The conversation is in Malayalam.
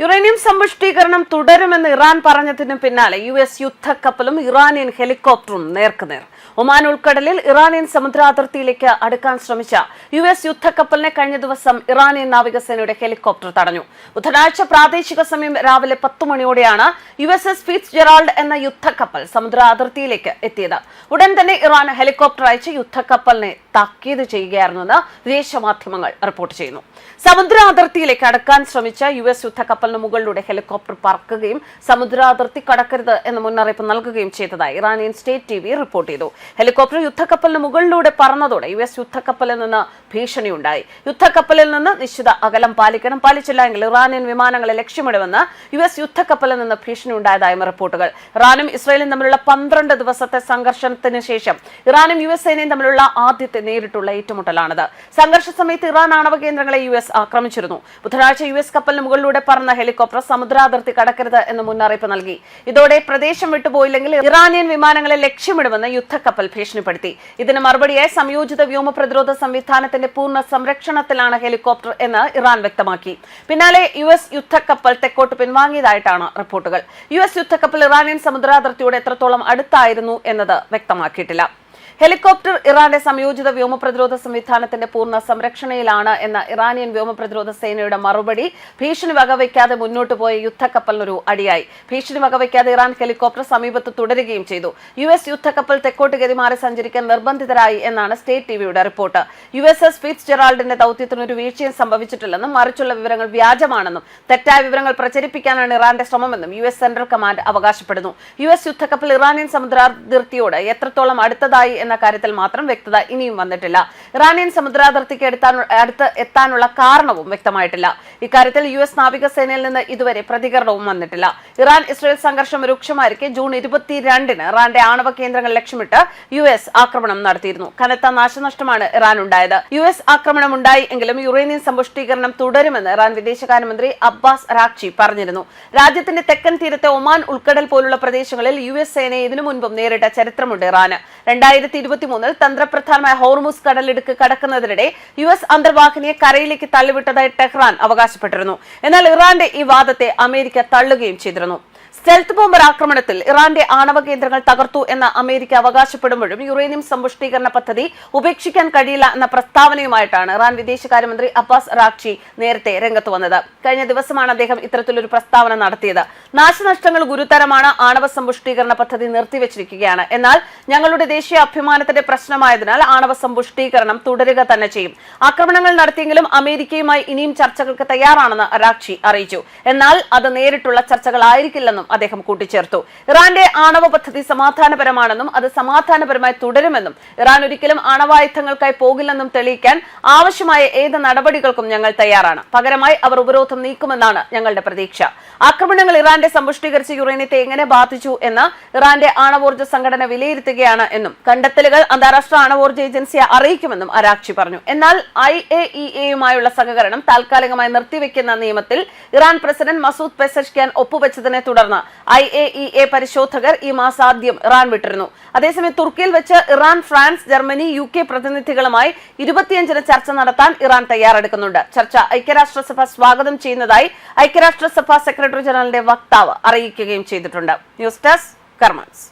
യുറേനിയം സമ്പുഷ്ടീകരണം തുടരുമെന്ന് ഇറാൻ പറഞ്ഞതിന് പിന്നാലെ യുഎസ് യുദ്ധക്കപ്പലും ഇറാനിയൻ ഹെലികോപ്റ്ററും നേർക്കുനേർ. ഒമാൻ ഉൾക്കടലിൽ ഇറാനിയൻ സമുദ്രാതിർത്തിയിലേക്ക് അടുക്കാൻ ശ്രമിച്ച യുഎസ് യുദ്ധക്കപ്പലിനെ കഴിഞ്ഞ ദിവസം ഇറാനിയൻ നാവികസേനയുടെ ഹെലികോപ്റ്റർ തടഞ്ഞു. ബുധനാഴ്ച പ്രാദേശിക സമയം രാവിലെ 10 മണിയോടെയാണ് USS ഫിറ്റ്സ്ജെറാൾഡ് എന്ന യുദ്ധക്കപ്പൽ സമുദ്രാതിർത്തിയിലേക്ക് എത്തിയത്. ഉടൻ തന്നെ ഇറാൻ ഹെലികോപ്റ്റർ അയച്ച് യുദ്ധക്കപ്പലിനെ താക്കീത് ചെയ്യുകയായിരുന്നുവെന്ന് വിദേശ മാധ്യമങ്ങൾ റിപ്പോർട്ട് ചെയ്യുന്നു. സമുദ്രാതിർത്തിയിലേക്ക് അടുക്കാൻ ശ്രമിച്ച യുഎസ് യുദ്ധക്കപ്പലിന് മുകളിലൂടെ ഹെലികോപ്റ്റർ പറക്കുകയും സമുദ്രാതിർത്തി കടക്കരുത് എന്ന മുന്നറിയിപ്പ് നൽകുകയും ചെയ്തതായി ഇറാനിയൻ സ്റ്റേറ്റ് TV റിപ്പോർട്ട് ചെയ്തു. ഹെലികോപ്റ്റർ യുദ്ധക്കപ്പലിന് മുകളിലൂടെ പറന്നതോടെ യുഎസ് യുദ്ധക്കപ്പലിൽ നിന്ന് ഭീഷണിയുണ്ടായി. യുദ്ധക്കപ്പലിൽ നിന്ന് നിശ്ചിത അകലം പാലിക്കണം, പാലിച്ചില്ല എങ്കിൽ ഇറാനിയൻ വിമാനങ്ങളെ ലക്ഷ്യമിടുമെന്ന് യുഎസ് യുദ്ധക്കപ്പലിൽ നിന്ന് ഭീഷണി ഉണ്ടായതായും റിപ്പോർട്ടുകൾ. ഇറാനും ഇസ്രയേലും തമ്മിലുള്ള 12 ദിവസത്തെ സംഘർഷത്തിന് ശേഷം ഇറാനും US സേനയും തമ്മിലുള്ള ആദ്യത്തെ നേരിട്ടുള്ള ഏറ്റുമുട്ടലാണിത്. സംഘർഷ സമയത്ത് ഇറാൻ ആണവ കേന്ദ്രങ്ങളെ US ആക്രമിച്ചിരുന്നു. ബുധനാഴ്ച US കപ്പലിന് മുകളിലൂടെ പറന്ന ഹെലികോപ്റ്റർ സമുദ്രാതിർത്തി കടക്കരുത് എന്ന് മുന്നറിയിപ്പ് നൽകി. ഇതോടെ പ്രദേശം വിട്ടുപോയില്ലെങ്കിൽ ഇറാനിയൻ വിമാനങ്ങളെ ലക്ഷ്യമിടുമെന്ന് യുദ്ധക്കപ്പൽ ഭീഷണിപ്പെടുത്തി. ഇതിന് മറുപടിയായി സംയോജിത വ്യോമ പ്രതിരോധ സംവിധാനത്തിന്റെ പൂർണ്ണ സംരക്ഷണത്തിലാണ് ഹെലികോപ്റ്റർ എന്ന് ഇറാൻ വ്യക്തമാക്കി. പിന്നാലെ US യുദ്ധക്കപ്പൽ തെക്കോട്ട് പിൻവാങ്ങിയതായിട്ടാണ് റിപ്പോർട്ടുകൾ. US യുദ്ധക്കപ്പൽ ഇറാനിയൻ സമുദ്രാതിർത്തിയോട് എത്രത്തോളം അടുത്തായിരുന്നു എന്നത് വ്യക്തമാക്കിയിട്ടില്ല. ഹെലികോപ്റ്റർ ഇറാന്റെ സംയോജിത വ്യോമ പ്രതിരോധ സംവിധാനത്തിന്റെ പൂർണ്ണ സംരക്ഷണയിലാണ് എന്ന ഇറാനിയൻ വ്യോമ പ്രതിരോധ സേനയുടെ മറുപടി ഭീഷണി വകവയ്ക്കാതെ മുന്നോട്ട് പോയ യുദ്ധക്കപ്പലിനൊരു അടിയായി. ഭീഷണി വകവയ്ക്കാതെ ഇറാൻ ഹെലികോപ്റ്റർ സമീപത്ത് തുടരുകയും ചെയ്തു. US യുദ്ധക്കപ്പൽ തെക്കോട്ട് ഗതിമാറി സഞ്ചരിക്കാൻ നിർബന്ധിതരായി എന്നാണ് സ്റ്റേറ്റ് TVയുടെ റിപ്പോർട്ട്. USS ഫിറ്റ്സ്ജെറാൾഡിന്റെ ദൌത്യത്തിന് ഒരു വീഴ്ചയും സംഭവിച്ചിട്ടില്ലെന്നും മറിച്ചുള്ള വിവരങ്ങൾ വ്യാജമാണെന്നും തെറ്റായ വിവരങ്ങൾ പ്രചരിപ്പിക്കാനാണ് ഇറാന്റെ ശ്രമമെന്നും US സെൻട്രൽ കമാൻഡ് അവകാശപ്പെടുന്നു. US യുദ്ധക്കപ്പൽ ഇറാനിയൻ സമുദ്രാതിർത്തിയോട് എത്രത്തോളം അടുത്തതായി എന്ന കാര്യത്തിൽ മാത്രം വ്യക്തത ഇനിയും വന്നിട്ടില്ല. ഇറാനിയൻ സമുദ്രാതിർത്തിക്ക് അടുത്ത് എത്താനുള്ള കാരണവും വ്യക്തമായിട്ടില്ല. ഇക്കാര്യത്തിൽ US നാവികസേനയിൽ നിന്ന് ഇതുവരെ പ്രതികരണവും വന്നിട്ടില്ല. ഇറാൻ ഇസ്രയേൽ സംഘർഷം രൂക്ഷമായിരിക്കെ ജൂൺ 22-ന് ഇറാന്റെ ആണവ കേന്ദ്രങ്ങൾ ലക്ഷ്യമിട്ട് US ആക്രമണം നടത്തിയിരുന്നു. കനത്ത നാശനഷ്ടമാണ് ഇറാൻ ഉണ്ടായത്. US ആക്രമണം ഉണ്ടായി എങ്കിലും യുറേനിയം സമ്പുഷ്ടീകരണം തുടരുമെന്ന് ഇറാൻ വിദേശകാര്യമന്ത്രി അബ്ബാസ് അരാഗ്ചി പറഞ്ഞിരുന്നു. രാജ്യത്തിന്റെ തെക്കൻ തീരത്തെ ഒമാൻ ഉൾക്കടൽ പോലുള്ള പ്രദേശങ്ങളിൽ US സേനയെ ഇതിനു മുൻപും നേരിട്ട ചരിത്രമുണ്ട് ഇറാന്. 2023-ൽ തന്ത്രപ്രധാനമായ ഹോർമുസ് കടലിടുക്ക് കടക്കുന്നതിനിടെ US അന്തർവാഹിനിയെ കരയിലേക്ക് തള്ളിവിട്ടതായി ടെഹ്റാൻ അവകാശപ്പെട്ടിരുന്നു. എന്നാൽ ഇറാന്റെ ഈ വാദത്തെ അമേരിക്ക തള്ളുകയും ചെയ്തിരുന്നു. സ്റ്റെൽത്ത് ബോംബർ ആക്രമണത്തിൽ ഇറാന്റെ ആണവ കേന്ദ്രങ്ങൾ തകർത്തു എന്ന് അമേരിക്ക അവകാശപ്പെടുമ്പോഴും യുറേനിയം സമ്പുഷ്ടീകരണ പദ്ധതി ഉപേക്ഷിക്കാൻ കഴിയില്ല എന്ന പ്രസ്താവനയുമായിട്ടാണ് ഇറാൻ വിദേശകാര്യമന്ത്രി അബ്ബാസ് അരാഗ്ചി നേരത്തെ രംഗത്ത് വന്നത്. കഴിഞ്ഞ ദിവസമാണ് അദ്ദേഹം ഇത്തരത്തിലൊരു പ്രസ്താവന നടത്തിയത്. നാശനഷ്ടങ്ങൾ ഗുരുതരമാണ്, ആണവ സമ്പുഷ്ടീകരണ പദ്ധതി നിർത്തിവച്ചിരിക്കുകയാണ്. എന്നാൽ ഞങ്ങളുടെ ദേശീയ അഭിമാനത്തിന്റെ പ്രശ്നമായതിനാൽ ആണവ സമ്പുഷ്ടീകരണം തുടരുക തന്നെ ചെയ്യും. ആക്രമണങ്ങൾ നടത്തിയെങ്കിലും അമേരിക്കയുമായി ഇനിയും ചർച്ചകൾക്ക് തയ്യാറാണെന്ന് അരാഗ്ചി അറിയിച്ചു. എന്നാൽ അത് നേരിട്ടുള്ള ചർച്ചകളായിരിക്കില്ലെന്നും അദ്ദേഹം കൂട്ടിച്ചേർത്തു. ഇറാന്റെ ആണവ പദ്ധതി സമാധാനപരമാണെന്നും അത് സമാധാനപരമായി തുടരുമെന്നും ഇറാൻ ഒരിക്കലും ആണവായുധങ്ങൾക്കായി പോകില്ലെന്നും തെളിയിക്കാൻ ആവശ്യമായ ഏത് നടപടികൾക്കും ഞങ്ങൾ തയ്യാറാണ്. പകരമായി അവർ ഉപരോധം നീക്കുമെന്നാണ് ഞങ്ങളുടെ പ്രതീക്ഷ. ആക്രമണങ്ങൾ ഇറാന്റെ സമ്പുഷ്ടീകരിച്ച യുറേനിയത്തെ എങ്ങനെ ബാധിച്ചു എന്ന് ഇറാന്റെ ആണവോർജ്ജ സംഘടന വിലയിരുത്തുകയാണ് എന്നും കണ്ടെത്തലുകൾ അന്താരാഷ്ട്ര ആണവോർജ്ജ ഏജൻസിയെ അറിയിക്കുമെന്നും അരാഗ്ചി പറഞ്ഞു. എന്നാൽ IAEAയുമായുള്ള സഹകരണം താൽക്കാലികമായി നിർത്തിവെക്കുന്ന നിയമത്തിൽ ഇറാൻ പ്രസിഡന്റ് മസൂദ് പെസഷ്കിയാൻ ഒപ്പുവെച്ചതിനെ തുടർന്ന് IAEA പരിശോധകർ ഈ മാസാദ്യം ഇറാൻ വിട്ടിരുന്നു. അതേസമയം തുർക്കിയിൽ വെച്ച് ഇറാൻ, ഫ്രാൻസ്, ജർമ്മനി, UK പ്രതിനിധികളുമായി 25-ന് ചർച്ച നടത്താൻ ഇറാൻ തയ്യാറെടുക്കുന്നുണ്ട്. ചർച്ച ഐക്യരാഷ്ട്രസഭ സ്വാഗതം ചെയ്യുന്നതായി ഐക്യരാഷ്ട്രസഭ സെക്രട്ടറി ജനറലിന്റെ വക്താവ് അറിയിക്കുകയും ചെയ്തിട്ടുണ്ട്. News desk കർമ്മസ്.